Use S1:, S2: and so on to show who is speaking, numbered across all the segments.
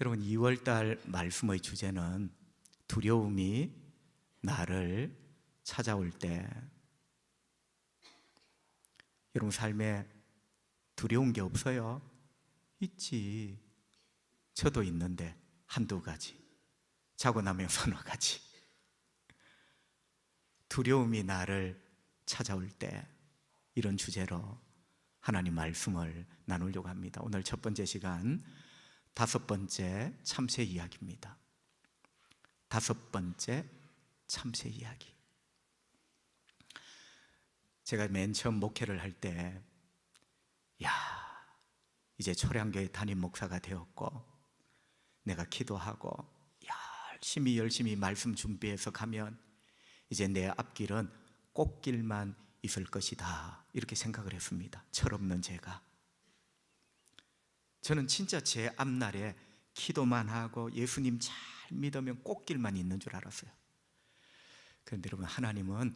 S1: 여러분, 2월달 말씀의 주제는 두려움이 나를 찾아올 때. 여러분 삶에 두려운 게 없어요? 있지. 저도 있는데 한두 가지, 자고 나면 서너 가지. 두려움이 나를 찾아올 때, 이런 주제로 하나님 말씀을 나누려고 합니다. 오늘 첫 번째 시간, 5번째 참새 이야기입니다. 5번째 참새 이야기. 제가 맨 처음 목회를 할 때, 이제 초량교회 담임 목사가 되었고, 내가 기도하고 열심히 말씀 준비해서 가면 이제 내 앞길은 꽃길만 있을 것이다, 이렇게 생각을 했습니다. 철없는 제가. 저는 진짜 제 앞날에 기도만 하고 예수님 잘 믿으면 꽃길만 있는 줄 알았어요. 그런데 여러분, 하나님은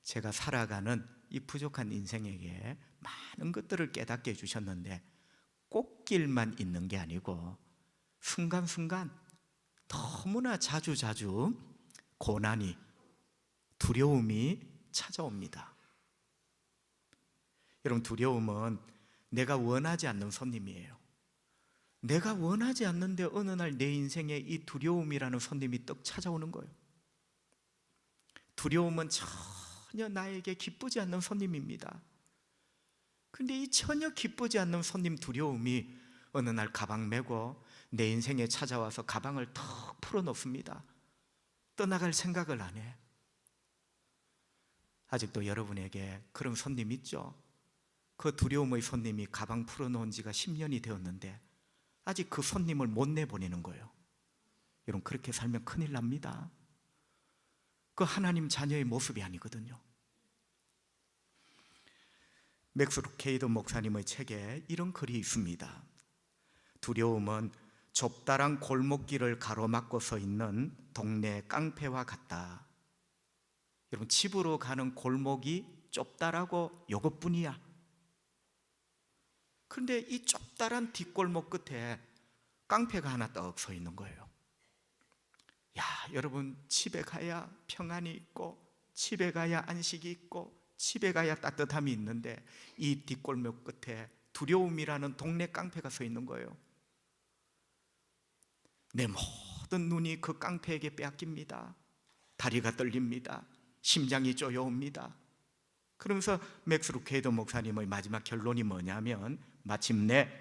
S1: 제가 살아가는 이 부족한 인생에게 많은 것들을 깨닫게 해주셨는데, 꽃길만 있는 게 아니고 순간순간 너무나 자주 고난이, 두려움이 찾아옵니다. 여러분, 두려움은 내가 원하지 않는 손님이에요. 내가 원하지 않는데 어느 날 내 인생에 이 두려움이라는 손님이 떡 찾아오는 거예요. 두려움은 전혀 나에게 기쁘지 않는 손님입니다. 근데 이 전혀 기쁘지 않는 손님 두려움이 어느 날 가방 메고 내 인생에 찾아와서 가방을 턱 풀어놓습니다. 떠나갈 생각을 안 해. 아직도 여러분에게 그런 손님 있죠? 그 두려움의 손님이 가방 풀어놓은 지가 10년이 되었는데 아직 그 손님을 못 내보내는 거예요. 여러분, 그렇게 살면 큰일 납니다. 그 하나님 자녀의 모습이 아니거든요. 맥스 루케이더 목사님의 책에 이런 글이 있습니다. 두려움은 좁다란 골목길을 가로막고 서 있는 동네 깡패와 같다. 여러분, 집으로 가는 골목이 좁다라고 요것뿐이야. 그런데 이 좁다란 뒷골목 끝에 깡패가 하나 떡 서 있는 거예요. 여러분, 집에 가야 평안이 있고, 집에 가야 안식이 있고, 집에 가야 따뜻함이 있는데 이 뒷골목 끝에 두려움이라는 동네 깡패가 서 있는 거예요. 내 모든 눈이 그 깡패에게 빼앗깁니다. 다리가 떨립니다. 심장이 쪼여옵니다. 그러면서 맥스 루케이더 목사님의 마지막 결론이 뭐냐면, 마침내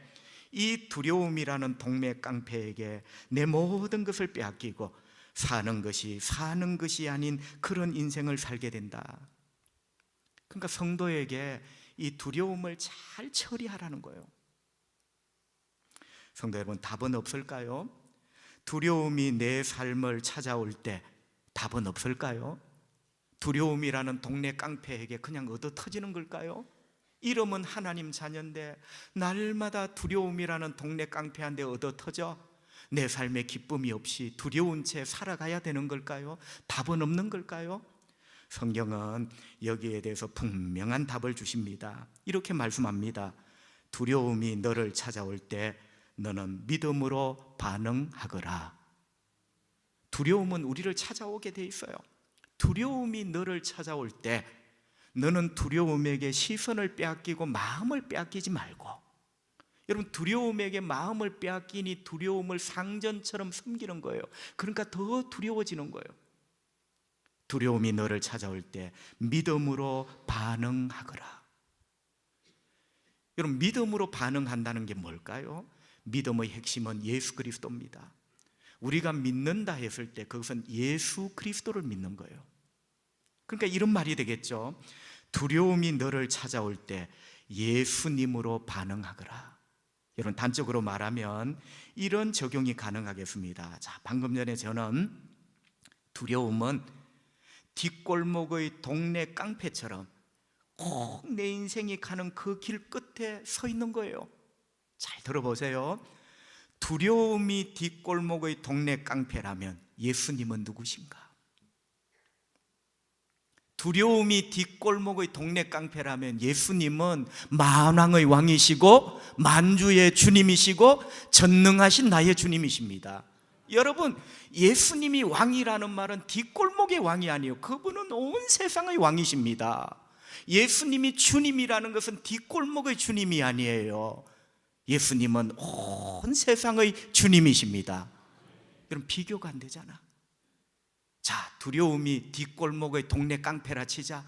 S1: 이 두려움이라는 동네 깡패에게 내 모든 것을 빼앗기고 사는 것이 아닌 그런 인생을 살게 된다. 그러니까 성도에게 이 두려움을 잘 처리하라는 거예요. 성도 여러분, 답은 없을까요? 두려움이 내 삶을 찾아올 때 답은 없을까요? 두려움이라는 동네 깡패에게 그냥 얻어 터지는 걸까요? 이름은 하나님 자녀인데 날마다 두려움이라는 동네 깡패한테 얻어 터져 내 삶에 기쁨이 없이 두려운 채 살아가야 되는 걸까요? 답은 없는 걸까요? 성경은 여기에 대해서 분명한 답을 주십니다. 이렇게 말씀합니다. 두려움이 너를 찾아올 때 너는 믿음으로 반응하거라. 두려움은 우리를 찾아오게 돼 있어요. 두려움이 너를 찾아올 때 너는 두려움에게 시선을 빼앗기고 마음을 빼앗기지 말고, 여러분, 두려움에게 마음을 빼앗기니 두려움을 상전처럼 섬기는 거예요. 그러니까 더 두려워지는 거예요. 두려움이 너를 찾아올 때 믿음으로 반응하거라. 여러분, 믿음으로 반응한다는 게 뭘까요? 믿음의 핵심은 예수 그리스도입니다. 우리가 믿는다 했을 때 그것은 예수 그리스도를 믿는 거예요. 그러니까 이런 말이 되겠죠. 두려움이 너를 찾아올 때 예수님으로 반응하거라. 여러분, 단적으로 말하면 이런 적용이 가능하겠습니다. 자, 방금 전에 저는 두려움은 뒷골목의 동네 깡패처럼 꼭 내 인생이 가는 그 길 끝에 서 있는 거예요. 잘 들어보세요. 두려움이 뒷골목의 동네 깡패라면 예수님은 누구신가? 두려움이 뒷골목의 동네 깡패라면 예수님은 만왕의 왕이시고 만주의 주님이시고 전능하신 나의 주님이십니다. 여러분, 예수님이 왕이라는 말은 뒷골목의 왕이 아니에요. 그분은 온 세상의 왕이십니다. 예수님이 주님이라는 것은 뒷골목의 주님이 아니에요. 예수님은 온 세상의 주님이십니다. 여러분, 비교가 안 되잖아. 자, 두려움이 뒷골목의 동네 깡패라 치자.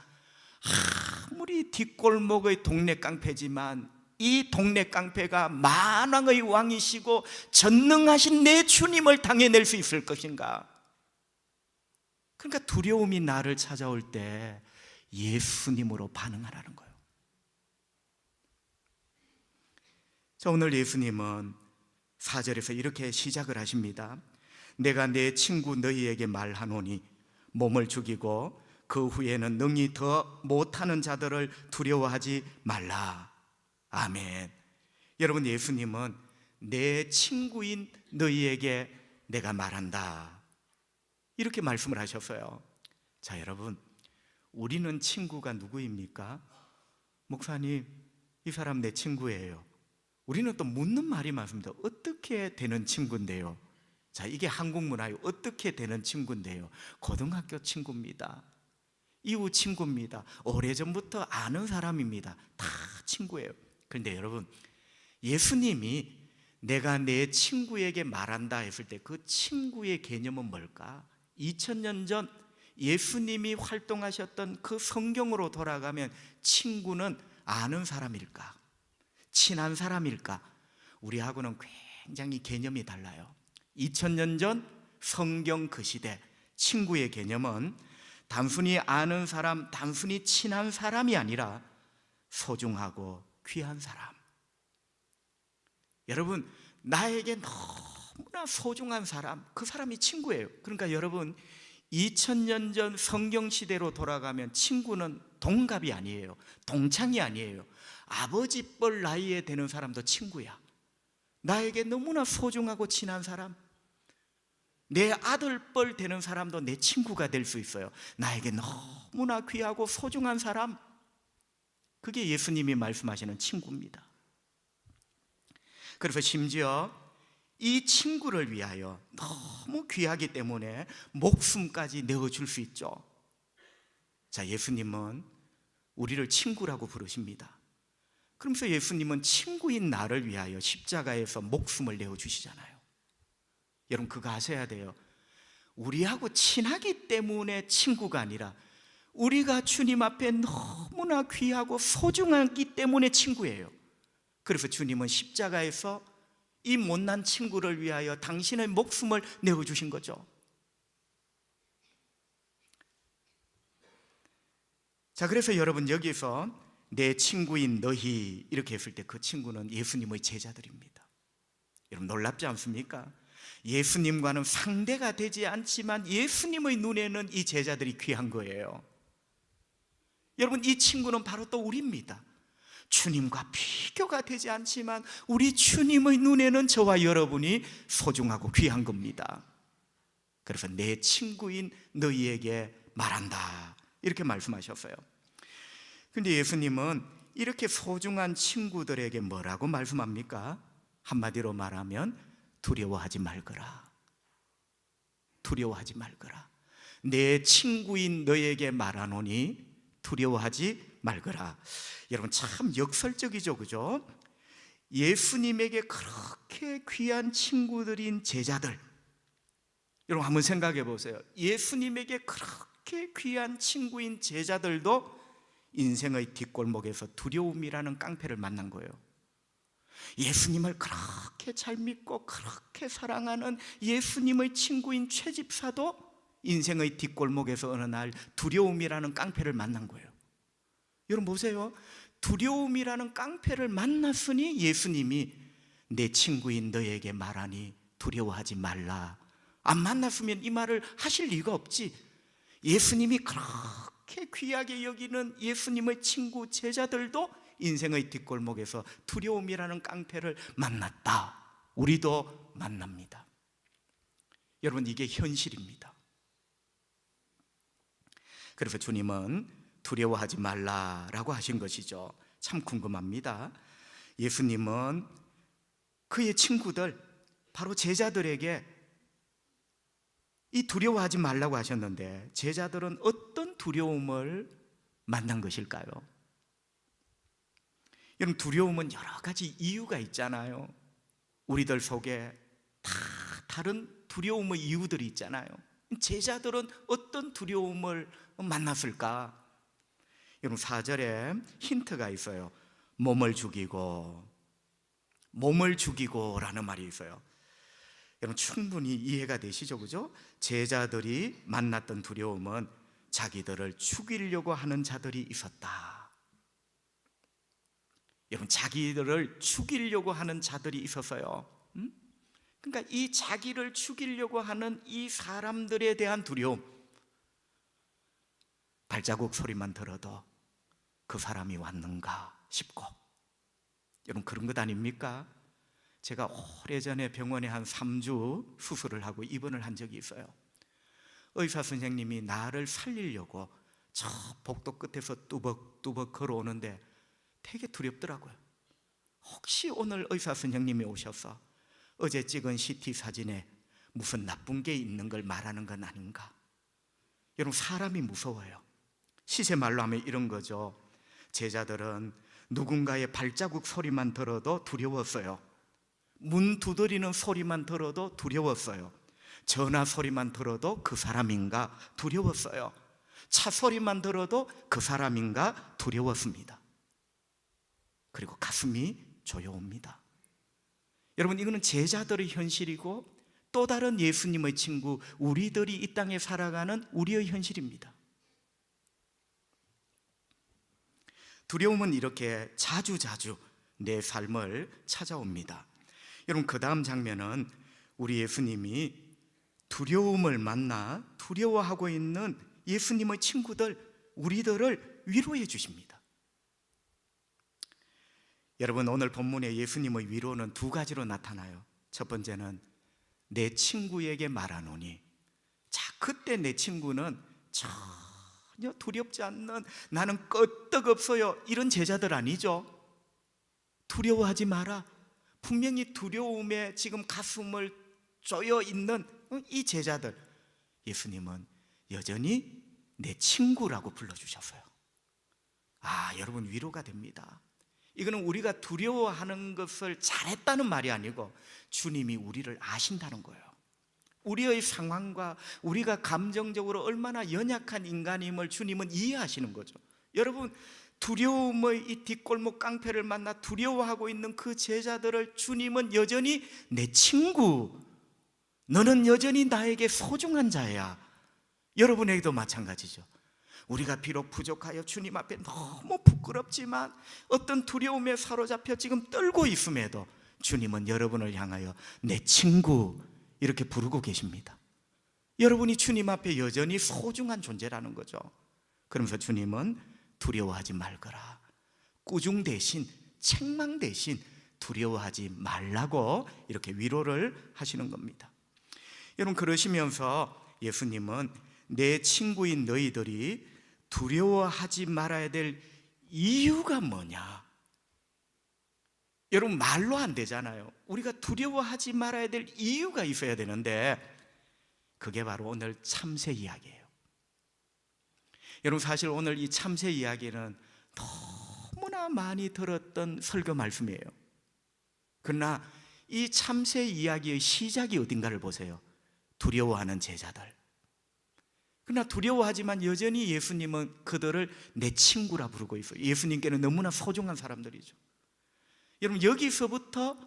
S1: 아무리 뒷골목의 동네 깡패지만 이 동네 깡패가 만왕의 왕이시고 전능하신 내 주님을 당해낼 수 있을 것인가? 그러니까 두려움이 나를 찾아올 때 예수님으로 반응하라는 거예요. 자, 오늘 예수님은 4절에서 이렇게 시작을 하십니다. 내가 내 친구 너희에게 말하노니 몸을 죽이고 그 후에는 능히 더 못하는 자들을 두려워하지 말라. 아멘. 여러분, 예수님은 내 친구인 너희에게 내가 말한다, 이렇게 말씀을 하셨어요. 자, 여러분, 우리는 친구가 누구입니까? 목사님, 이 사람 내 친구예요. 우리는 또 묻는 말이 많습니다. 어떻게 되는 친구인데요? 자, 이게 한국 문화예요. 어떻게 되는 친구인데요? 고등학교 친구입니다. 이후 친구입니다. 오래전부터 아는 사람입니다. 다 친구예요. 그런데 여러분, 예수님이 내가 내 친구에게 말한다 했을 때 그 친구의 개념은 뭘까? 2000년 전 예수님이 활동하셨던 그 성경으로 돌아가면 친구는 아는 사람일까? 친한 사람일까? 우리하고는 굉장히 개념이 달라요. 2000년 전 성경 그 시대 친구의 개념은 단순히 아는 사람, 단순히 친한 사람이 아니라 소중하고 귀한 사람. 여러분, 나에게 너무나 소중한 사람, 그 사람이 친구예요. 그러니까 여러분, 2000년 전 성경 시대로 돌아가면 친구는 동갑이 아니에요. 동창이 아니에요. 아버지 뻘 나이에 되는 사람도 친구야. 나에게 너무나 소중하고 친한 사람, 내 아들 뻘 되는 사람도 내 친구가 될 수 있어요. 나에게 너무나 귀하고 소중한 사람, 그게 예수님이 말씀하시는 친구입니다. 그래서 심지어 이 친구를 위하여 너무 귀하기 때문에 목숨까지 내어줄 수 있죠. 자, 예수님은 우리를 친구라고 부르십니다. 그러면서 예수님은 친구인 나를 위하여 십자가에서 목숨을 내어주시잖아요. 여러분, 그거 아셔야 돼요. 우리하고 친하기 때문에 친구가 아니라 우리가 주님 앞에 너무나 귀하고 소중하기 때문에 친구예요. 그래서 주님은 십자가에서 이 못난 친구를 위하여 당신의 목숨을 내어주신 거죠. 자, 그래서 여러분, 여기서 내 친구인 너희 이렇게 했을 때 그 친구는 예수님의 제자들입니다. 여러분, 놀랍지 않습니까? 예수님과는 상대가 되지 않지만 예수님의 눈에는 이 제자들이 귀한 거예요. 여러분, 이 친구는 바로 또 우리입니다. 주님과 비교가 되지 않지만 우리 주님의 눈에는 저와 여러분이 소중하고 귀한 겁니다. 그래서 내 친구인 너희에게 말한다, 이렇게 말씀하셨어요. 그런데 예수님은 이렇게 소중한 친구들에게 뭐라고 말씀합니까? 한마디로 말하면 두려워하지 말거라. 두려워하지 말거라. 내 친구인 너에게 말하노니 두려워하지 말거라. 여러분, 참 역설적이죠, 그죠? 예수님에게 그렇게 귀한 친구들인 제자들, 여러분 한번 생각해 보세요. 예수님에게 그렇게 귀한 친구인 제자들도 인생의 뒷골목에서 두려움이라는 깡패를 만난 거예요. 예수님을 그렇게 잘 믿고 그렇게 사랑하는 예수님의 친구인 최집사도 인생의 뒷골목에서 어느 날 두려움이라는 깡패를 만난 거예요. 여러분 보세요. 두려움이라는 깡패를 만났으니 예수님이 내 친구인 너에게 말하니 두려워하지 말라. 안 만났으면 이 말을 하실 리가 없지. 예수님이 그렇게 귀하게 여기는 예수님의 친구 제자들도 인생의 뒷골목에서 두려움이라는 깡패를 만났다. 우리도 만납니다. 여러분, 이게 현실입니다. 그래서 주님은 두려워하지 말라라고 하신 것이죠. 참 궁금합니다. 예수님은 그의 친구들, 바로 제자들에게 이 두려워하지 말라고 하셨는데 제자들은 어떤 두려움을 만난 것일까요? 여러분, 두려움은 여러 가지 이유가 있잖아요. 우리들 속에 다 다른 두려움의 이유들이 있잖아요. 제자들은 어떤 두려움을 만났을까? 여러분, 4절에 힌트가 있어요. 몸을 죽이고라는 말이 있어요. 여러분, 충분히 이해가 되시죠? 그죠? 제자들이 만났던 두려움은 자기들을 죽이려고 하는 자들이 있었다. 여러분, 자기들을 죽이려고 하는 자들이 있었어요. 그러니까 이 자기를 죽이려고 하는 이 사람들에 대한 두려움, 발자국 소리만 들어도 그 사람이 왔는가 싶고, 여러분, 그런 것 아닙니까? 제가 오래전에 병원에 한 3주 수술을 하고 입원을 한 적이 있어요. 의사 선생님이 나를 살리려고 저 복도 끝에서 뚜벅뚜벅 걸어오는데 되게 두렵더라고요. 혹시 오늘 의사 선생님이 오셔서 어제 찍은 CT 사진에 무슨 나쁜 게 있는 걸 말하는 건 아닌가? 여러분, 사람이 무서워요. 시세말로 하면 이런 거죠. 제자들은 누군가의 발자국 소리만 들어도 두려웠어요. 문 두드리는 소리만 들어도 두려웠어요. 전화 소리만 들어도 그 사람인가 두려웠어요. 차 소리만 들어도 그 사람인가 두려웠습니다. 그리고 가슴이 조여옵니다. 여러분, 이거는 제자들의 현실이고 또 다른 예수님의 친구, 우리들이 이 땅에 살아가는 우리의 현실입니다. 두려움은 이렇게 자주자주 내 삶을 찾아옵니다. 여러분, 그 다음 장면은 우리 예수님이 두려움을 만나 두려워하고 있는 예수님의 친구들, 우리들을 위로해 주십니다. 여러분, 오늘 본문의 예수님의 위로는 두 가지로 나타나요. 첫 번째는 내 친구에게 말하노니. 자, 그때 내 친구는 전혀 두렵지 않는, 나는 끄떡없어요, 이런 제자들 아니죠. 두려워하지 마라. 분명히 두려움에 지금 가슴을 쪼여 있는 이 제자들, 예수님은 여전히 내 친구라고 불러주셨어요. 여러분, 위로가 됩니다. 이거는 우리가 두려워하는 것을 잘했다는 말이 아니고 주님이 우리를 아신다는 거예요. 우리의 상황과 우리가 감정적으로 얼마나 연약한 인간임을 주님은 이해하시는 거죠. 여러분, 두려움의 이 뒷골목 깡패를 만나 두려워하고 있는 그 제자들을 주님은 여전히 내 친구, 너는 여전히 나에게 소중한 자야. 여러분에게도 마찬가지죠. 우리가 비록 부족하여 주님 앞에 너무 부끄럽지만 어떤 두려움에 사로잡혀 지금 떨고 있음에도 주님은 여러분을 향하여 내 친구 이렇게 부르고 계십니다. 여러분이 주님 앞에 여전히 소중한 존재라는 거죠. 그러면서 주님은 두려워하지 말거라, 꾸중 대신, 책망 대신 두려워하지 말라고 이렇게 위로를 하시는 겁니다. 여러분, 그러시면서 예수님은 내 친구인 너희들이 두려워하지 말아야 될 이유가 뭐냐? 여러분, 말로 안 되잖아요. 우리가 두려워하지 말아야 될 이유가 있어야 되는데 그게 바로 오늘 참새 이야기예요. 여러분, 사실 오늘 이 참새 이야기는 너무나 많이 들었던 설교 말씀이에요. 그러나 이 참새 이야기의 시작이 어딘가를 보세요. 두려워하는 제자들. 그러나 두려워하지만 여전히 예수님은 그들을 내 친구라 부르고 있어요. 예수님께는 너무나 소중한 사람들이죠. 여러분, 여기서부터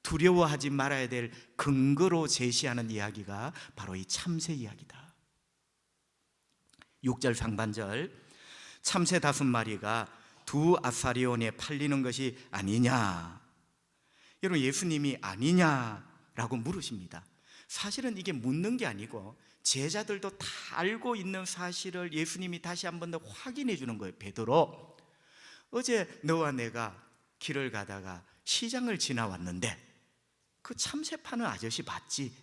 S1: 두려워하지 말아야 될 근거로 제시하는 이야기가 바로 이 참새 이야기다. 6절 상반절, 참새 5마리가 두 아사리온에 팔리는 것이 아니냐. 여러분, 예수님이 아니냐라고 물으십니다. 사실은 이게 묻는 게 아니고 제자들도 다 알고 있는 사실을 예수님이 다시 한 번 더 확인해 주는 거예요. 베드로, 어제 너와 내가 길을 가다가 시장을 지나왔는데 그 참새 파는 아저씨 봤지?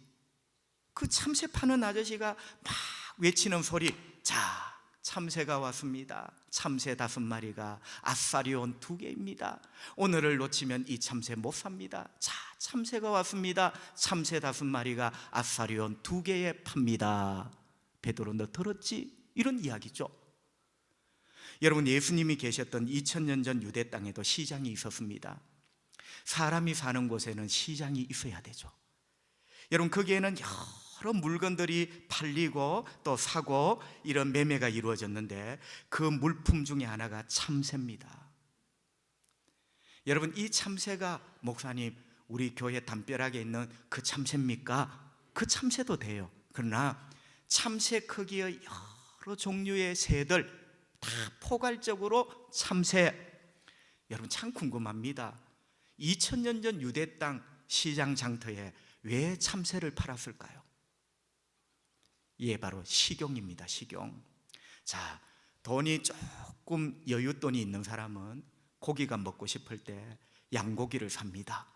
S1: 그 참새 파는 아저씨가 막 외치는 소리, 자, 참새가 왔습니다. 참새 5마리가 아사리온 2개입니다. 오늘을 놓치면 이 참새 못 삽니다. 자, 참새가 왔습니다. 참새 5마리가 아사리온 2개에 팝니다. 베드로, 너 들었지? 이런 이야기죠. 여러분, 예수님이 계셨던 2000년 전 유대 땅에도 시장이 있었습니다. 사람이 사는 곳에는 시장이 있어야 되죠. 여러분, 거기에는 여러 물건들이 팔리고 또 사고 이런 매매가 이루어졌는데 그 물품 중에 하나가 참새입니다. 여러분, 이 참새가 목사님 우리 교회 담벼락에 있는 그 참새입니까? 그 참새도 돼요. 그러나 참새 크기의 여러 종류의 새들 다 포괄적으로 참새. 여러분, 참 궁금합니다. 2000년 전 유대 땅 시장 장터에 왜 참새를 팔았을까요? 예, 바로 식용입니다. 식용. 자, 돈이 조금 여윳돈이 있는 사람은 고기가 먹고 싶을 때 양고기를 삽니다.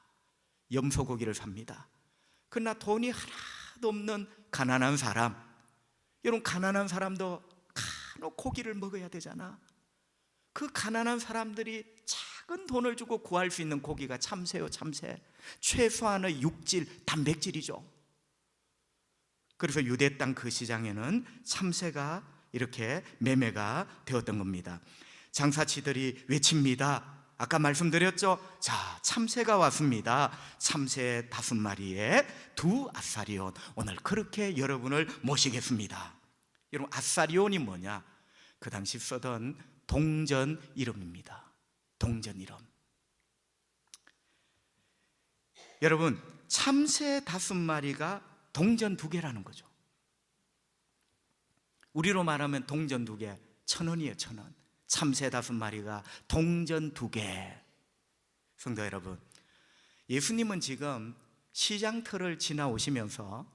S1: 염소고기를 삽니다. 그러나 돈이 하나도 없는 가난한 사람, 여러분, 가난한 사람도 간혹 고기를 먹어야 되잖아. 그 가난한 사람들이 작은 돈을 주고 구할 수 있는 고기가 참새요, 참새. 최소한의 육질, 단백질이죠. 그래서 유대 땅 그 시장에는 참새가 이렇게 매매가 되었던 겁니다. 장사치들이 외칩니다. 아까 말씀드렸죠? 자, 참새가 왔습니다. 참새 5마리에 2 아사리온. 오늘 그렇게 여러분을 모시겠습니다. 여러분, 아사리온이 뭐냐? 그 당시 쓰던 동전 이름입니다. 동전 이름. 여러분, 참새 5마리가 동전 2개라는 거죠. 우리로 말하면 동전 2개, 1,000원이에요, 1,000원. 참새 5마리가 동전 2개. 성도 여러분, 예수님은 지금 시장터를 지나오시면서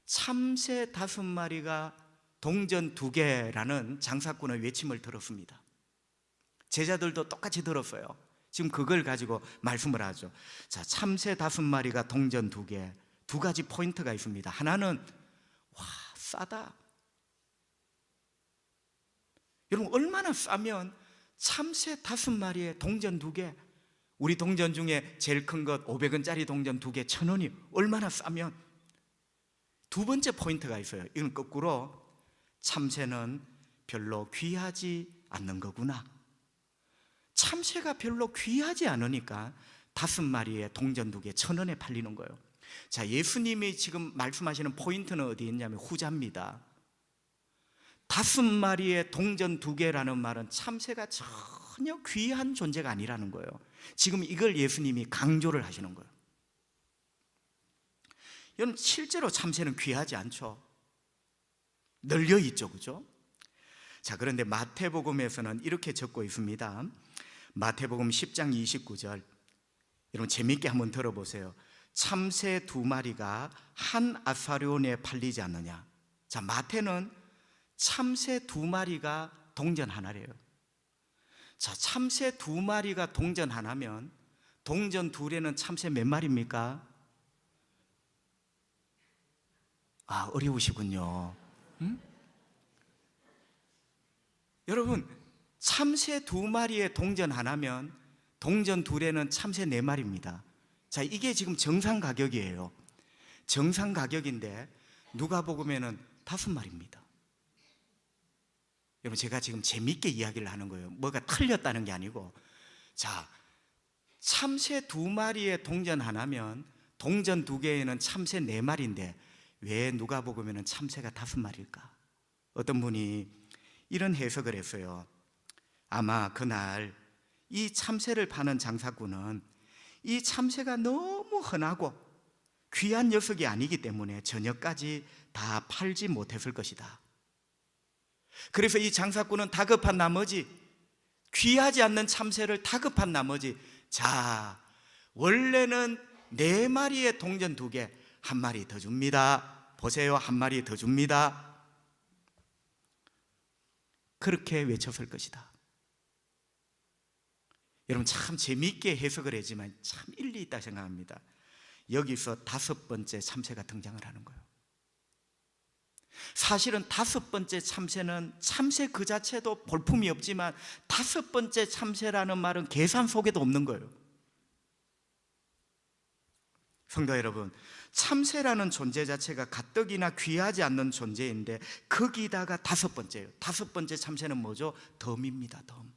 S1: 참새 5마리가 동전 2개라는 장사꾼의 외침을 들었습니다. 제자들도 똑같이 들었어요. 지금 그걸 가지고 말씀을 하죠. 자, 참새 5마리가 동전 2개. 2가지 포인트가 있습니다. 하나는 와, 싸다. 여러분, 얼마나 싸면 참새 5마리에 동전 2개, 우리 동전 중에 제일 큰 것 500원짜리 동전 2개 1,000원이 얼마나 싸면. 두 번째 포인트가 있어요. 이건 거꾸로 참새는 별로 귀하지 않는 거구나. 참새가 별로 귀하지 않으니까 5마리에 동전 2개 1,000원에 팔리는 거예요. 자, 예수님이 지금 말씀하시는 포인트는 어디 있냐면 후자입니다. 5마리의 동전 2개라는 말은 참새가 전혀 귀한 존재가 아니라는 거예요. 지금 이걸 예수님이 강조를 하시는 거예요. 여러분, 실제로 참새는 귀하지 않죠. 널려 있죠, 그죠? 자, 그런데 마태복음에서는 이렇게 적고 있습니다. 마태복음 10장 29절. 여러분, 재밌게 한번 들어보세요. 참새 2마리가 한 아사리온에 팔리지 않느냐. 자, 마태는 참새 2마리가 동전 하나래요. 자, 참새 2마리가 동전 하나면 동전 2에는 참새 몇 마리입니까? 아, 어려우시군요. 응? 여러분, 참새 2마리에 동전 하나면 동전 2에는 참새 4마리입니다. 자, 이게 지금 정상 가격이에요. 정상 가격인데 누가복음에는 5마리입니다. 여러분, 제가 지금 재밌게 이야기를 하는 거예요. 뭐가 틀렸다는 게 아니고. 자, 참새 2마리에 동전 하나면 동전 2개에는 참새 4마리인데 왜 누가복음에는 참새가 5마리일까? 어떤 분이 이런 해석을 했어요. 아마 그날 이 참새를 파는 장사꾼은 이 참새가 너무 흔하고 귀한 녀석이 아니기 때문에 저녁까지 다 팔지 못했을 것이다. 그래서 이 장사꾼은 다급한 나머지, 귀하지 않는 참새를 다급한 나머지, 자, 원래는 4마리의 동전 2개, 1마리 더 줍니다. 보세요, 1마리 더 줍니다. 그렇게 외쳤을 것이다. 여러분, 참 재미있게 해석을 했지만 참 일리 있다 생각합니다. 여기서 5번째 참새가 등장을 하는 거예요. 사실은 다섯 번째 참새는 참새 그 자체도 볼품이 없지만 다섯 번째 참새라는 말은 계산 속에도 없는 거예요. 성도 여러분, 참새라는 존재 자체가 가뜩이나 귀하지 않는 존재인데 거기다가 다섯 번째예요. 다섯 번째 참새는 뭐죠? 덤입니다. 덤.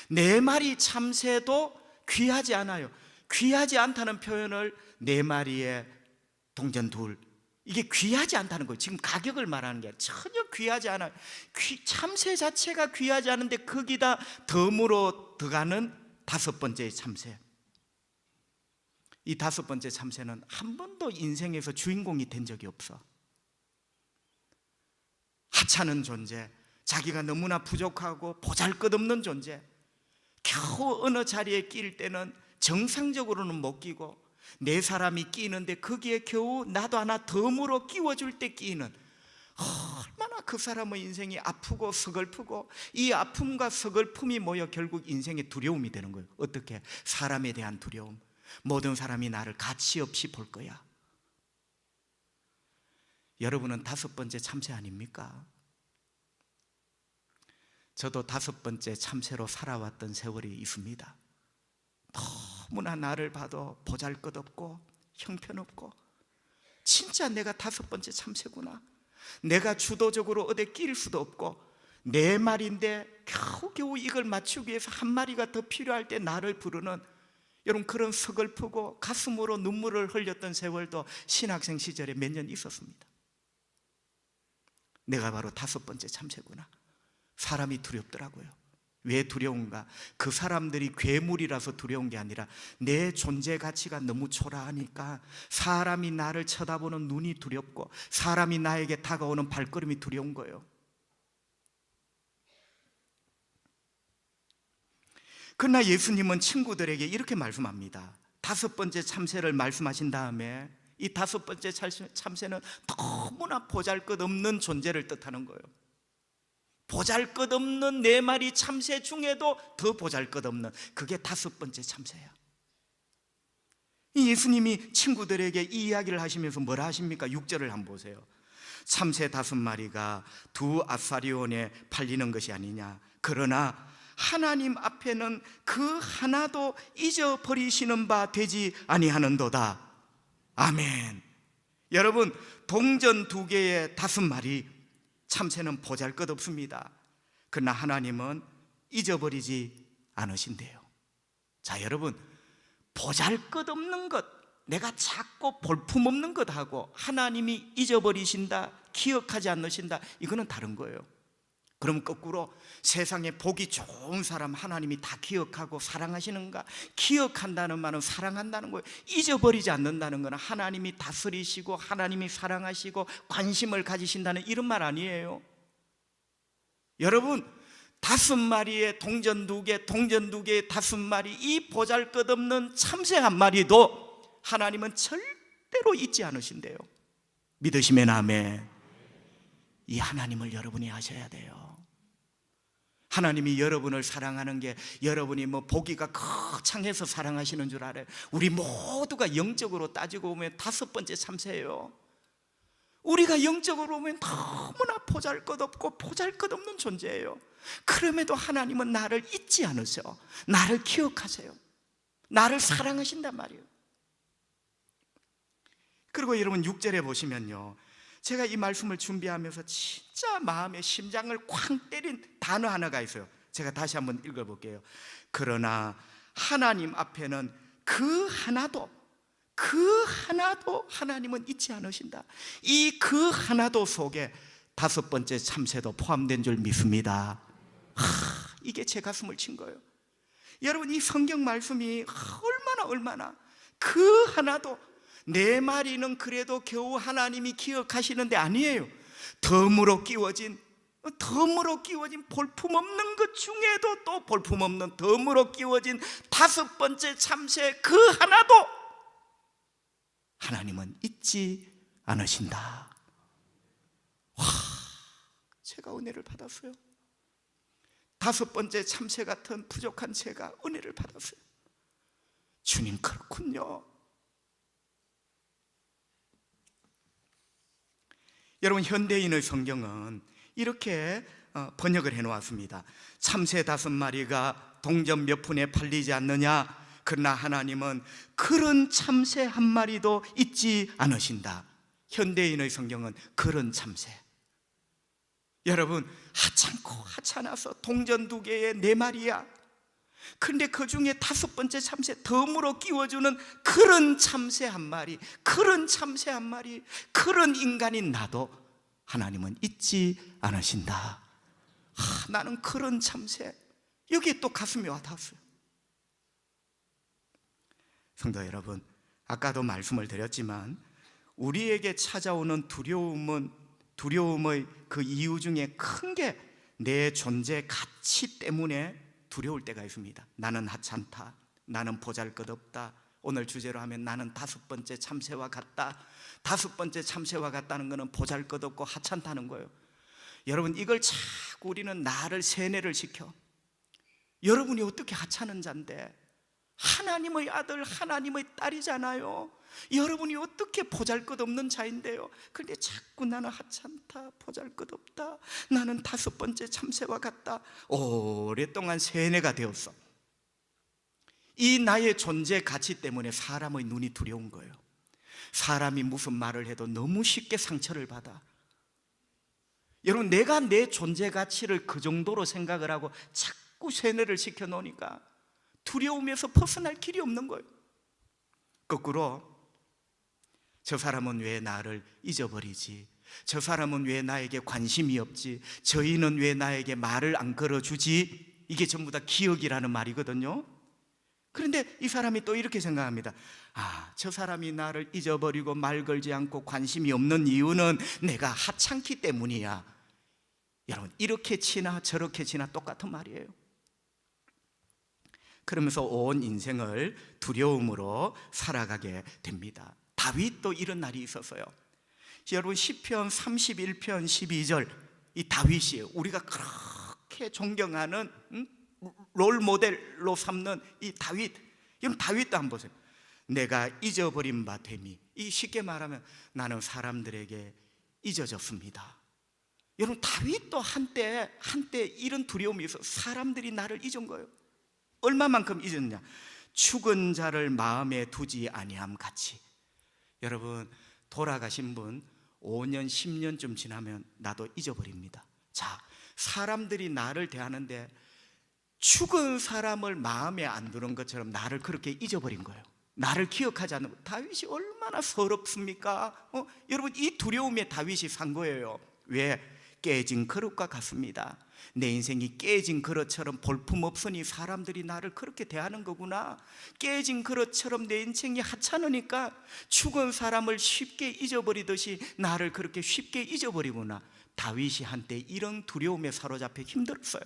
S1: 네 마리 참새도 귀하지 않아요. 귀하지 않다는 표현을 네 마리의 동전 둘, 이게 귀하지 않다는 거예요. 지금 가격을 말하는 게 전혀 귀하지 않아요. 참새 자체가 귀하지 않은데 거기다 덤으로 들어가는 다섯 번째 참새. 이 다섯 번째 참새는 한 번도 인생에서 주인공이 된 적이 없어. 하찮은 존재, 자기가 너무나 부족하고 보잘것없는 존재, 겨우 어느 자리에 끼일 때는 정상적으로는 못 끼고 네 사람이 끼는데 거기에 겨우 나도 하나 덤으로 끼워줄 때 끼는, 얼마나 그 사람의 인생이 아프고 서글프고 이 아픔과 서글픔이 모여 결국 인생의 두려움이 되는 거예요. 어떻게? 사람에 대한 두려움. 모든 사람이 나를 가치 없이 볼 거야. 여러분은 다섯 번째 참새 아닙니까? 저도 다섯 번째 참새로 살아왔던 세월이 있습니다. 너무나 나를 봐도 보잘것없고 형편없고 진짜 내가 다섯 번째 참새구나. 내가 주도적으로 어디 끼일 수도 없고 네 마리인데 겨우겨우 이걸 맞추기 위해서 한 마리가 더 필요할 때 나를 부르는, 여러분 그런 서글프고 가슴으로 눈물을 흘렸던 세월도 신학생 시절에 몇 년 있었습니다. 내가 바로 다섯 번째 참새구나. 사람이 두렵더라고요. 왜 두려운가? 그 사람들이 괴물이라서 두려운 게 아니라 내 존재 가치가 너무 초라하니까 사람이 나를 쳐다보는 눈이 두렵고 사람이 나에게 다가오는 발걸음이 두려운 거예요. 그러나 예수님은 친구들에게 이렇게 말씀합니다. 다섯 번째 참새를 말씀하신 다음에 이 다섯 번째 참새는 너무나 보잘것없는 존재를 뜻하는 거예요. 보잘것없는 네 마리 참새 중에도 더 보잘것없는, 그게 다섯 번째 참새야. 예수님이 친구들에게 이 이야기를 하시면서 뭐라 하십니까? 6절을 한번 보세요. 참새 다섯 마리가 두 아사리온에 팔리는 것이 아니냐. 그러나 하나님 앞에는 그 하나도 잊어버리시는 바 되지 아니하는도다. 아멘. 여러분, 동전 두 개에 다섯 마리, 참새는 보잘것없습니다. 그러나 하나님은 잊어버리지 않으신대요. 자, 여러분, 보잘것없는 것, 내가 작고 볼품없는 것하고 하나님이 잊어버리신다, 기억하지 않으신다, 이거는 다른 거예요. 그럼 거꾸로 세상에 복이 좋은 사람 하나님이 다 기억하고 사랑하시는가? 기억한다는 말은 사랑한다는 거예요. 잊어버리지 않는다는 건 하나님이 다스리시고 하나님이 사랑하시고 관심을 가지신다는 이런 말 아니에요. 여러분, 다섯 마리의 동전 두 개, 동전 두 개의 다섯 마리, 이 보잘것없는 참새 한 마리도 하나님은 절대로 잊지 않으신대요. 믿으시면 아멘. 이 하나님을 여러분이 아셔야 돼요. 하나님이 여러분을 사랑하는 게 여러분이 뭐 보기가 거창해서 사랑하시는 줄 알아요. 우리 모두가 영적으로 따지고 보면 다섯 번째 참새예요. 우리가 영적으로 보면 너무나 보잘것없고 보잘것없는 존재예요. 그럼에도 하나님은 나를 잊지 않으세요. 나를 기억하세요. 나를 사랑하신단 말이에요. 그리고 여러분 6절에 보시면요, 제가 이 말씀을 준비하면서 진짜 마음에 심장을 쾅 때린 단어 하나가 있어요. 제가 다시 한번 읽어볼게요. 그러나 하나님 앞에는 그 하나도 하나님은 잊지 않으신다. 이 그 하나도 속에 다섯 번째 참새도 포함된 줄 믿습니다. 이게 제 가슴을 친 거예요. 여러분, 이 성경 말씀이 얼마나 그 하나도, 네 마리는 그래도 겨우 하나님이 기억하시는데 아니에요. 덤으로 끼워진 볼품없는 것 중에도 또 볼품없는 덤으로 끼워진 다섯 번째 참새 그 하나도 하나님은 잊지 않으신다. 와, 제가 은혜를 받았어요. 다섯 번째 참새 같은 부족한 제가 은혜를 받았어요. 주님, 그렇군요. 여러분, 현대인의 성경은 이렇게 번역을 해놓았습니다. 참새 5마리가 동전 몇 푼에 팔리지 않느냐? 그러나 하나님은 그런 참새 한 마리도 잊지 않으신다. 현대인의 성경은 그런 참새. 여러분, 하찮고 하찮아서 동전 2개에 4마리야. 그런데 그 중에 5번째 참새 덤으로 끼워주는 그런 참새 한 마리, 그런 참새 한 마리, 그런 인간인 나도 하나님은 잊지 않으신다. 나는 그런 참새. 여기에 또 가슴이 와닿았어요. 성도 여러분, 아까도 말씀을 드렸지만 우리에게 찾아오는 두려움의 그 이유 중에 큰 게 내 존재 가치 때문에 두려울 때가 있습니다. 나는 하찮다, 나는 보잘것없다. 오늘 주제로 하면 나는 5번째 참새와 같다. 5번째 참새와 같다는 것은 보잘것없고 하찮다는 거예요. 여러분, 이걸 자꾸 우리는 나를 세뇌를 시켜. 여러분이 어떻게 하찮은 자인데, 하나님의 아들, 하나님의 딸이잖아요. 여러분이 어떻게 보잘것없는 자인데요. 그런데 자꾸 나는 하찮다, 보잘것없다, 나는 5번째 참새와 같다. 오랫동안 세뇌가 되었어. 이 나의 존재 가치 때문에 사람의 눈이 두려운 거예요. 사람이 무슨 말을 해도 너무 쉽게 상처를 받아. 여러분, 내가 내 존재 가치를 그 정도로 생각을 하고 자꾸 세뇌를 시켜 놓으니까 두려움에서 벗어날 길이 없는 거예요. 거꾸로, 저 사람은 왜 나를 잊어버리지? 저 사람은 왜 나에게 관심이 없지? 저희는 왜 나에게 말을 안 걸어주지? 이게 전부 다 기억이라는 말이거든요. 그런데 이 사람이 또 이렇게 생각합니다. 저 사람이 나를 잊어버리고 말 걸지 않고 관심이 없는 이유는 내가 하찮기 때문이야. 여러분, 이렇게 치나 저렇게 치나 똑같은 말이에요. 그러면서 온 인생을 두려움으로 살아가게 됩니다. 다윗도 이런 날이 있었어요. 여러분, 시편 31편 12절, 이 다윗이에요. 우리가 그렇게 존경하는 롤 모델로 삼는 이 다윗. 여러분, 다윗도 한번 보세요. 내가 잊어버린 바 됨이, 이 쉽게 말하면 나는 사람들에게 잊어졌습니다. 여러분, 다윗도 한때 이런 두려움이 있어. 사람들이 나를 잊은 거예요. 얼마만큼 잊었냐? 죽은 자를 마음에 두지 아니함 같이. 여러분, 돌아가신 분 5년 10년쯤 지나면 나도 잊어버립니다. 자, 사람들이 나를 대하는데 죽은 사람을 마음에 안 두는 것처럼 나를 그렇게 잊어버린 거예요. 나를 기억하지 않는 거예요. 다윗이 얼마나 서럽습니까? 여러분, 이 두려움에 다윗이 산 거예요. 왜? 깨진 그릇과 같습니다. 내 인생이 깨진 그릇처럼 볼품없으니 사람들이 나를 그렇게 대하는 거구나. 깨진 그릇처럼 내 인생이 하찮으니까 죽은 사람을 쉽게 잊어버리듯이 나를 그렇게 쉽게 잊어버리구나. 다윗이 한때 이런 두려움에 사로잡혀 힘들었어요.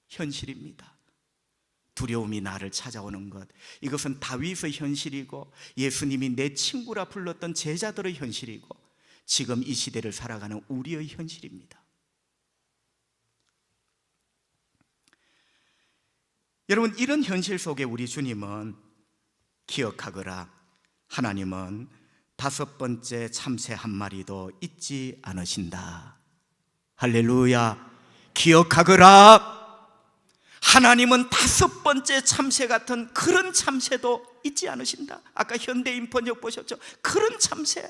S1: 현실입니다. 두려움이 나를 찾아오는 것, 이것은 다윗의 현실이고 예수님이 내 친구라 불렀던 제자들의 현실이고 지금 이 시대를 살아가는 우리의 현실입니다. 여러분, 이런 현실 속에 우리 주님은 기억하거라, 하나님은 5번째 참새 한 마리도 잊지 않으신다. 할렐루야. 기억하거라, 하나님은 5번째 참새 같은 그런 참새도 잊지 않으신다. 아까 현대인 번역 보셨죠? 그런 참새,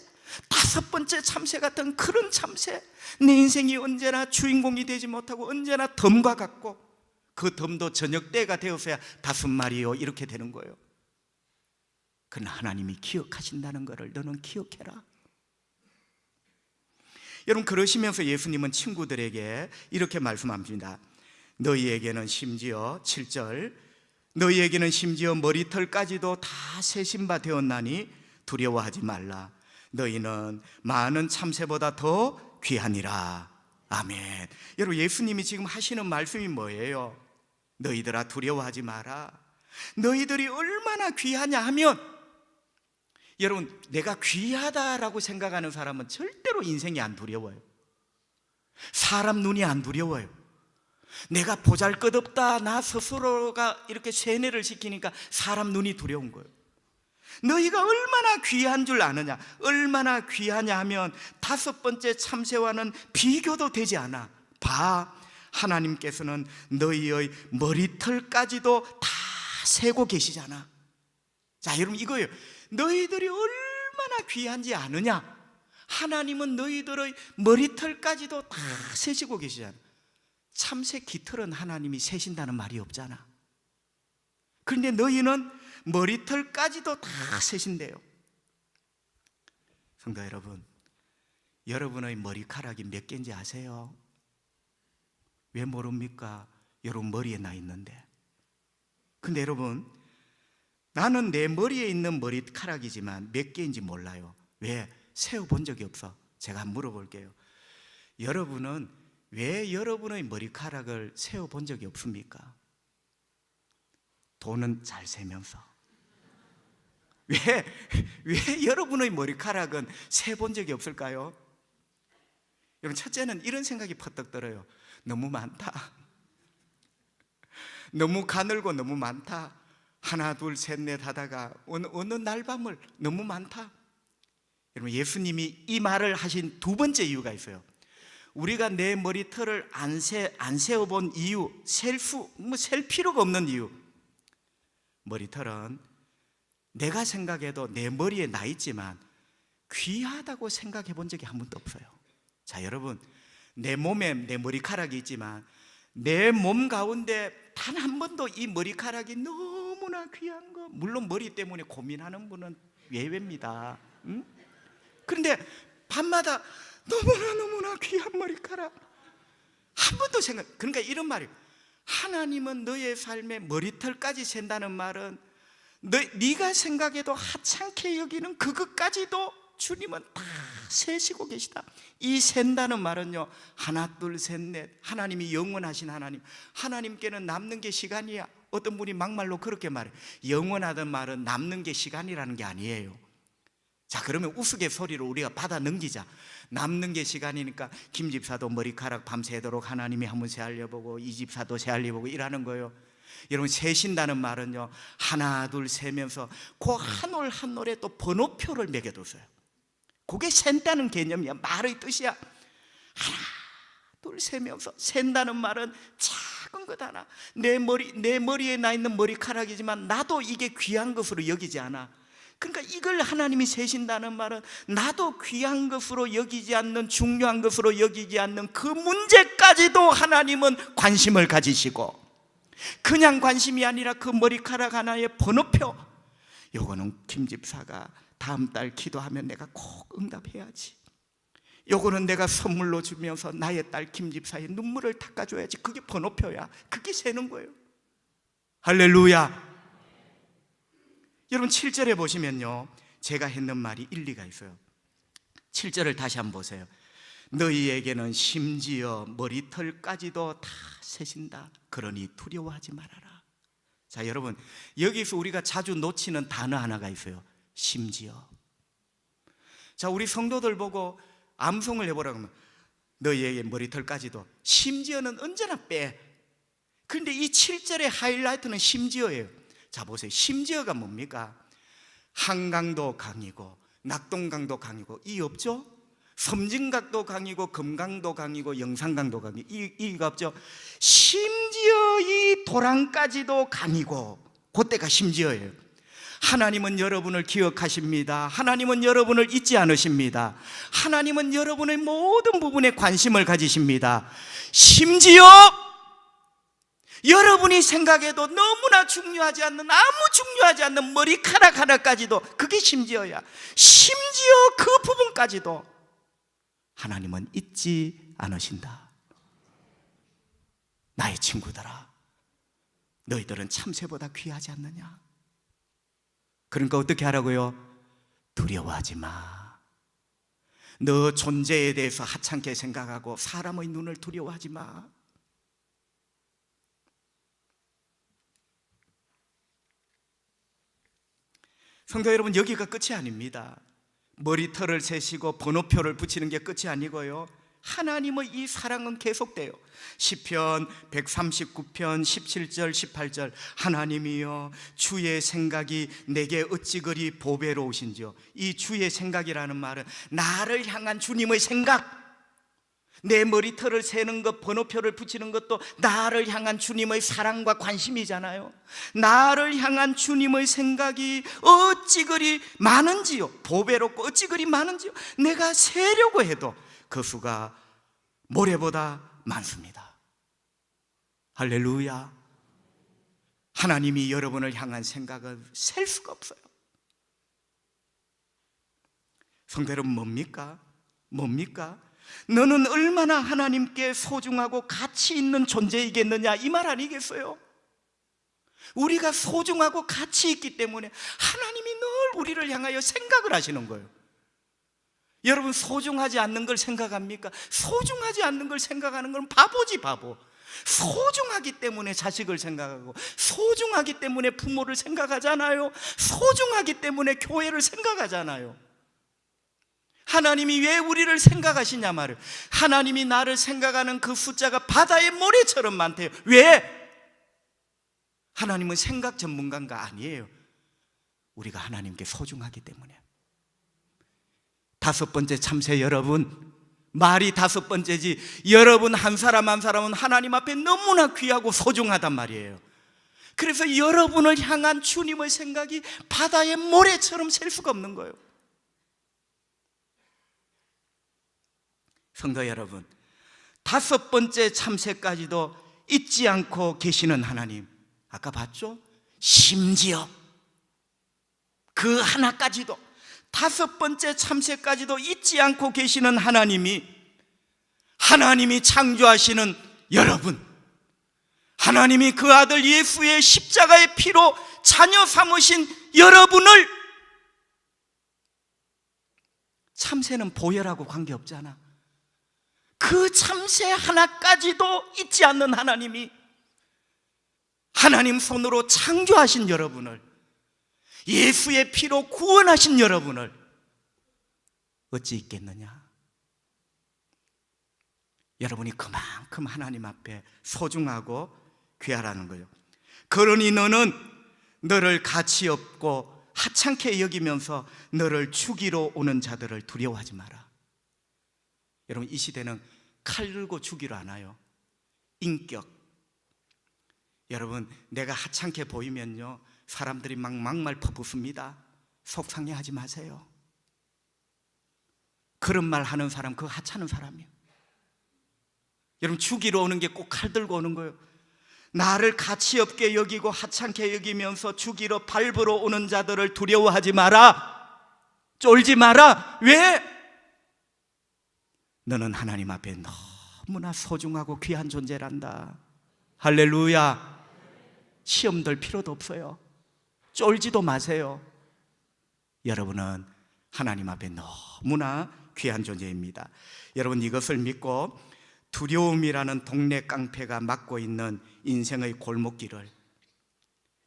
S1: 5번째 참새 같은 그런 참새. 내 인생이 언제나 주인공이 되지 못하고 언제나 덤과 같고 그 덤도 저녁 때가 되어서야 5마리요 이렇게 되는 거예요. 그러나 하나님이 기억하신다는 것을 너는 기억해라. 여러분, 그러시면서 예수님은 친구들에게 이렇게 말씀합니다. 너희에게는 심지어 7절, 너희에게는 심지어 머리털까지도 다 세신 바 되었나니 두려워하지 말라. 너희는 많은 참새보다 더 귀하니라. 아멘. 여러분, 예수님이 지금 하시는 말씀이 뭐예요? 너희들아, 두려워하지 마라. 너희들이 얼마나 귀하냐 하면, 여러분, 내가 귀하다라고 생각하는 사람은 절대로 인생이 안 두려워요. 사람 눈이 안 두려워요. 내가 보잘것없다, 나 스스로가 이렇게 세뇌를 시키니까 사람 눈이 두려운 거예요. 너희가 얼마나 귀한 줄 아느냐? 얼마나 귀하냐 하면 다섯 번째 참새와는 비교도 되지 않아. 봐, 하나님께서는 너희의 머리털까지도 다 세고 계시잖아. 자, 여러분 이거예요. 너희들이 얼마나 귀한지 아느냐? 하나님은 너희들의 머리털까지도 다 세시고 계시잖아. 참새 깃털은 하나님이 세신다는 말이 없잖아. 그런데 너희는 머리털까지도 다 세신대요. 성도 여러분, 여러분의 머리카락이 몇 개인지 아세요? 왜 모릅니까? 여러분 머리에 나 있는데. 근데 여러분, 나는 내 머리에 있는 머리카락이지만 몇 개인지 몰라요. 왜? 세어본 적이 없어. 제가 한번 물어볼게요. 여러분은 왜 여러분의 머리카락을 세어본 적이 없습니까? 돈은 잘 세면서. 왜 여러분의 머리카락은 세본 적이 없을까요? 여러분, 첫째는 이런 생각이 퍼뜩 들어요. 너무 많다. 너무 가늘고 너무 많다. 하나 둘 셋 넷 하다가 어느 날밤을 너무 많다. 여러분, 예수님이 이 말을 하신 두 번째 이유가 있어요. 우리가 내 머리털을 안 세어본 이유, 셀 필요가 없는 이유. 머리털은 내가 생각해도 내 머리에 나 있지만 귀하다고 생각해 본 적이 한 번도 없어요. 자, 여러분, 내 몸에 내 머리카락이 있지만 내 몸 가운데 단 한 번도 이 머리카락이 너무나 귀한 거, 물론 머리 때문에 고민하는 분은 예외입니다. 응? 그런데 밤마다 너무나 귀한 머리카락 한 번도 그러니까 이런 말이에요. 하나님은 너의 삶의 머리털까지 센다는 말은 네가 생각해도 하찮게 여기는 그것까지도 주님은 다 세시고 계시다. 이 센다는 말은요, 하나 둘 셋 넷, 하나님이 영원하신 하나님께는 남는 게 시간이야. 어떤 분이 막말로 그렇게 말해. 영원하던 말은 남는 게 시간이라는 게 아니에요. 자, 그러면 우스갯소리로 우리가 받아 넘기자. 남는 게 시간이니까 김 집사도 머리카락 밤새도록 하나님이 한번 세알려보고 이 집사도 세알려보고 이라는 거예요. 여러분, 세신다는 말은요, 하나 둘 세면서 그 한 올 한 올에 또 번호표를 매겨뒀어요. 그게 센다는 개념이야. 말의 뜻이야. 하나 둘 세면서, 센다는 말은 작은 것 하나, 내 머리에 나 있는 머리카락이지만 나도 이게 귀한 것으로 여기지 않아. 그러니까 이걸 하나님이 세신다는 말은 나도 귀한 것으로 여기지 않는, 중요한 것으로 여기지 않는 그 문제까지도 하나님은 관심을 가지시고, 그냥 관심이 아니라 그 머리카락 하나의 번호표, 요거는 김 집사가 다음 달 기도하면 내가 꼭 응답해야지, 요거는 내가 선물로 주면서 나의 딸 김 집사의 눈물을 닦아줘야지. 그게 번호표야. 그게 세는 거예요. 할렐루야. 여러분, 7절에 보시면요, 제가 했는 말이 일리가 있어요. 7절을 다시 한번 보세요. 너희에게는 심지어 머리털까지도 다 세신다. 그러니 두려워하지 말아라. 자, 여러분, 여기서 우리가 자주 놓치는 단어 하나가 있어요. 심지어. 자, 우리 성도들 보고 암송을 해보라고 하면 너희에게 머리털까지도, 심지어는 언제나 빼. 그런데 이 7절의 하이라이트는 심지어예요. 자, 보세요. 심지어가 뭡니까? 한강도 강이고 낙동강도 강이고 이 없죠? 섬진강도 강이고 금강도 강이고 영산강도 강이고 이가 없죠? 심지어 이 도랑까지도 강이고, 그때가 심지어예요. 하나님은 여러분을 기억하십니다. 하나님은 여러분을 잊지 않으십니다. 하나님은 여러분의 모든 부분에 관심을 가지십니다. 심지어 여러분이 생각해도 너무나 중요하지 않는, 아무 중요하지 않는 머리카락 하나까지도, 그게 심지어야. 심지어 그 부분까지도 하나님은 잊지 않으신다. 나의 친구들아, 너희들은 참새보다 귀하지 않느냐? 그러니까 어떻게 하라고요? 두려워하지 마. 너 존재에 대해서 하찮게 생각하고 사람의 눈을 두려워하지 마. 성도 여러분, 여기가 끝이 아닙니다. 머리털을 세시고 번호표를 붙이는 게 끝이 아니고요, 하나님의 이 사랑은 계속돼요. 시편 139편 17절 18절 하나님이여 주의 생각이 내게 어찌 그리 보배로우신지요. 이 주의 생각이라는 말은 나를 향한 주님의 생각, 내 머리털을 세는 것, 번호표를 붙이는 것도 나를 향한 주님의 사랑과 관심이잖아요. 나를 향한 주님의 생각이 어찌 그리 많은지요. 보배롭고 어찌 그리 많은지요. 내가 세려고 해도 그 수가 모래보다 많습니다. 할렐루야. 하나님이 여러분을 향한 생각은 셀 수가 없어요. 성도 여러분, 뭡니까? 너는 얼마나 하나님께 소중하고 가치 있는 존재이겠느냐, 이 말 아니겠어요? 우리가 소중하고 가치 있기 때문에 하나님이 늘 우리를 향하여 생각을 하시는 거예요. 여러분, 소중하지 않는 걸 생각합니까? 소중하지 않는 걸 생각하는 건 바보지, 바보. 소중하기 때문에 자식을 생각하고, 소중하기 때문에 부모를 생각하잖아요. 소중하기 때문에 교회를 생각하잖아요. 하나님이 왜 우리를 생각하시냐 말이에요. 하나님이 나를 생각하는 그 숫자가 바다의 모래처럼 많대요. 왜? 하나님은 생각 전문가가 아니에요. 우리가 하나님께 소중하기 때문에. 다섯 번째 참새 여러분, 말이 다섯 번째지 여러분 한 사람 한 사람은 하나님 앞에 너무나 귀하고 소중하단 말이에요. 그래서 여러분을 향한 주님의 생각이 바다의 모래처럼 셀 수가 없는 거예요. 성도 여러분, 다섯 번째 참새까지도 잊지 않고 계시는 하나님, 아까 봤죠? 심지어 그 하나까지도, 다섯 번째 참새까지도 잊지 않고 계시는 하나님이 창조하시는 여러분, 하나님이 그 아들 예수의 십자가의 피로 자녀 삼으신 여러분을, 참새는 보혈하고 관계없잖아. 그 참새 하나까지도 잊지 않는 하나님이 하나님 손으로 창조하신 여러분을, 예수의 피로 구원하신 여러분을 어찌 잊겠느냐? 여러분이 그만큼 하나님 앞에 소중하고 귀하라는 거예요. 그러니 너는 너를 가치 없고 하찮게 여기면서 너를 죽이러 오는 자들을 두려워하지 마라. 여러분, 이 시대는 칼 들고 죽이러 안 와요. 인격. 여러분, 내가 하찮게 보이면요, 사람들이 막 막말 퍼붓습니다. 속상해하지 마세요. 그런 말 하는 사람, 그거 하찮은 사람이에요. 여러분, 죽이러 오는 게 꼭 칼 들고 오는 거예요. 나를 가치 없게 여기고 하찮게 여기면서 죽이러 밟으러 오는 자들을 두려워하지 마라. 쫄지 마라. 왜? 너는 하나님 앞에 너무나 소중하고 귀한 존재란다. 할렐루야. 시험 들 필요도 없어요. 쫄지도 마세요. 여러분은 하나님 앞에 너무나 귀한 존재입니다. 여러분, 이것을 믿고 두려움이라는 동네 깡패가 막고 있는 인생의 골목길을,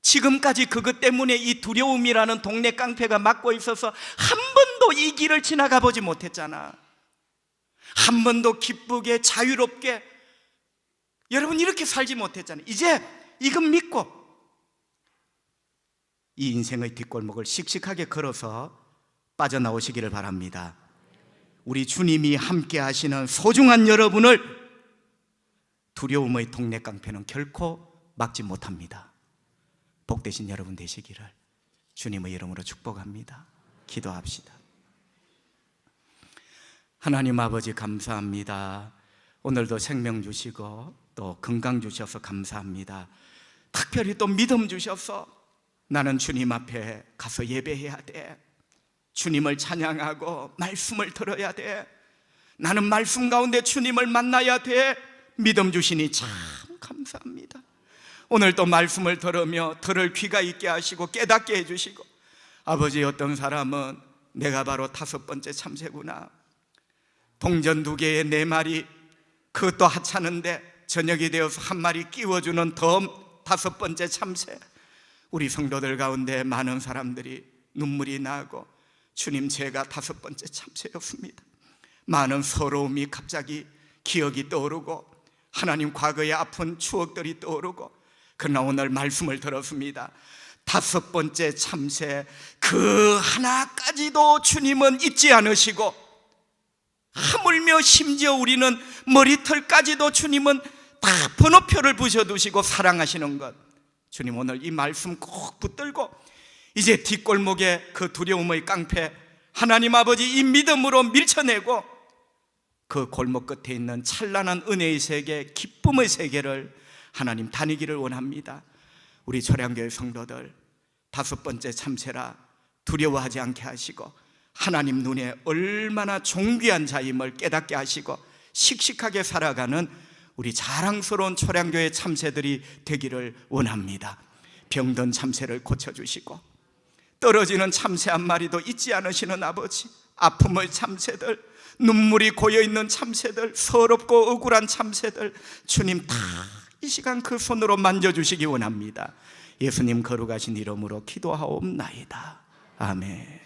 S1: 지금까지 그것 때문에 이 두려움이라는 동네 깡패가 막고 있어서 한 번도 이 길을 지나가 보지 못했잖아. 한 번도 기쁘게 자유롭게 여러분 이렇게 살지 못했잖아요. 이제 이건 믿고 이 인생의 뒷골목을 씩씩하게 걸어서 빠져나오시기를 바랍니다. 우리 주님이 함께 하시는 소중한 여러분을 두려움의 동네 깡패는 결코 막지 못합니다. 복되신 여러분 되시기를 주님의 이름으로 축복합니다. 기도합시다. 하나님 아버지, 감사합니다. 오늘도 생명 주시고 또 건강 주셔서 감사합니다. 특별히 또 믿음 주셔서 나는 주님 앞에 가서 예배해야 돼, 주님을 찬양하고 말씀을 들어야 돼, 나는 말씀 가운데 주님을 만나야 돼, 믿음 주시니 참 감사합니다. 오늘 또 말씀을 들으며 들을 귀가 있게 하시고 깨닫게 해주시고, 아버지, 어떤 사람은 내가 바로 다섯 번째 참새구나, 동전 두 개에 네 마리, 그것도 하찮은데 저녁이 되어서 한 마리 끼워주는 덤 다섯 번째 참새. 우리 성도들 가운데 많은 사람들이 눈물이 나고, 주님, 제가 다섯 번째 참새였습니다. 많은 서러움이 갑자기 기억이 떠오르고 하나님 과거의 아픈 추억들이 떠오르고, 그러나 오늘 말씀을 들었습니다. 5번째 참새, 그 하나까지도 주님은 잊지 않으시고, 하물며 심지어 우리는 머리털까지도 주님은 다 번호표를 부셔두시고 사랑하시는 것, 주님 오늘 이 말씀 꼭 붙들고 이제 뒷골목에 그 두려움의 깡패 하나님 아버지 이 믿음으로 밀쳐내고 그 골목 끝에 있는 찬란한 은혜의 세계, 기쁨의 세계를 하나님 다니기를 원합니다. 우리 초량교회 성도들 5번째 참새라 두려워하지 않게 하시고, 하나님 눈에 얼마나 존귀한 자임을 깨닫게 하시고 씩씩하게 살아가는 우리 자랑스러운 초량교회 참새들이 되기를 원합니다. 병든 참새를 고쳐주시고 떨어지는 참새 한 마리도 잊지 않으시는 아버지, 아픔의 참새들, 눈물이 고여있는 참새들, 서럽고 억울한 참새들, 주님 다 이 시간 그 손으로 만져주시기 원합니다. 예수님 거룩하신 이름으로 기도하옵나이다. 아멘.